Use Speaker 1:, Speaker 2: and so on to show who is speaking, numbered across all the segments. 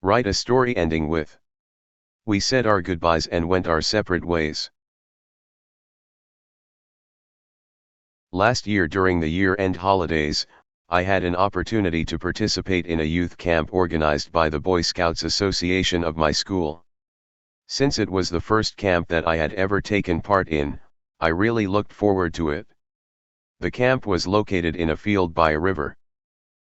Speaker 1: Write a story ending with: we said our goodbyes and went our separate ways. Last year during the year-end holidays, I had an opportunity to participate in a youth camp organized by the Boy Scouts Association of my school. Since it was the first camp that I had ever taken part in, I really looked forward to it. The camp was located in a field by a river.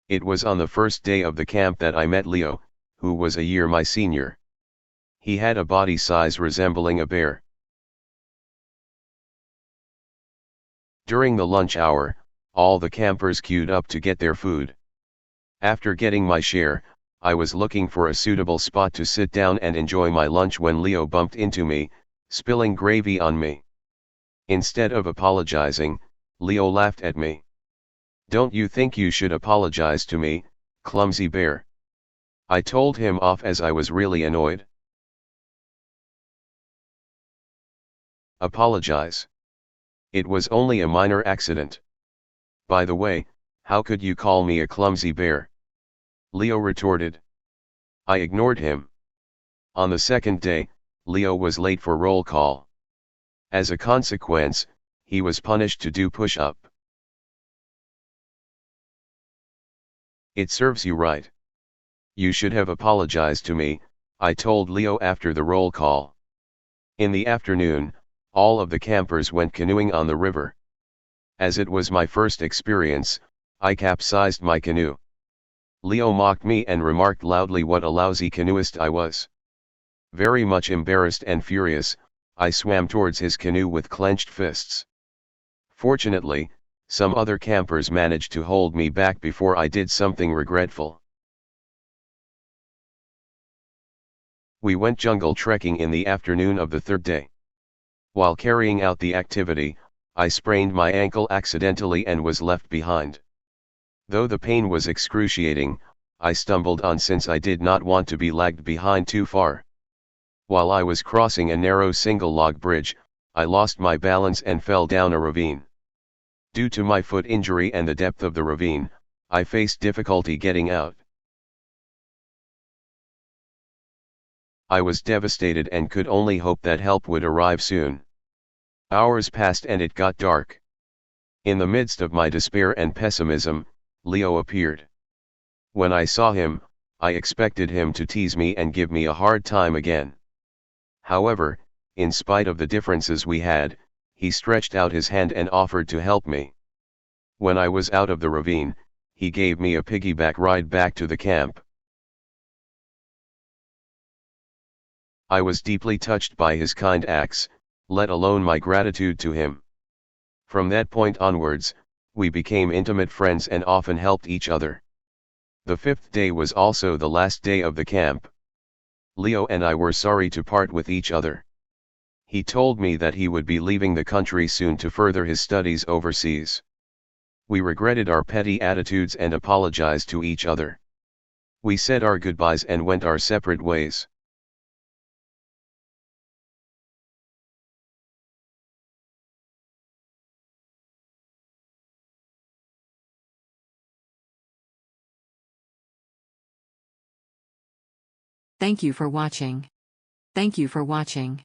Speaker 1: It was on the first day of the camp that I met Leo, who was a year my senior. He had a body size resembling a bear. During the lunch hour, all the campers queued up to get their food. After getting my share, I was looking for a suitable spot to sit down and enjoy my lunch when Leo bumped into me, spilling gravy on me. Instead of apologizing, Leo laughed at me. "Don't you think you should apologize to me, clumsy bear?" I told him off as I was really annoyed. Apologize. It was only a minor accident. By the way, how could you call me a clumsy bear? Leo retorted. I ignored him. On the second day, Leo was late for roll call. As a consequence, he was punished to do push-up. It serves you right. You should have apologized to me, I told Leo after the roll call. In the afternoon, all of the campers went canoeing on the river. As it was my first experience, I capsized my canoe. Leo mocked me and remarked loudly what a lousy canoeist I was. Very much embarrassed and furious, I swam towards his canoe with clenched fists. Fortunately, some other campers managed to hold me back before I did something regretful. We went jungle trekking in the afternoon of the third day. While carrying out the activity, I sprained my ankle accidentally and was left behind. Though the pain was excruciating, I stumbled on since I did not want to be lagged behind too far. While I was crossing a narrow single log bridge, I lost my balance and fell down a ravine. Due to my foot injury and the depth of the ravine, I faced difficulty getting out. I was devastated and could only hope that help would arrive soon. Hours passed and it got dark. In the midst of my despair and pessimism, Leo appeared. When I saw him, I expected him to tease me and give me a hard time again. However, in spite of the differences we had, he stretched out his hand and offered to help me. When I was out of the ravine, he gave me a piggyback ride back to the camp. I was deeply touched by his kind acts, let alone my gratitude to him. From that point onwards, we became intimate friends and often helped each other. The fifth day was also the last day of the camp. Leo and I were sorry to part with each other. He told me that he would be leaving the country soon to further his studies overseas. We regretted our petty attitudes and apologized to each other. We said our goodbyes and went our separate ways.
Speaker 2: Thank you for watching. Thank you for watching.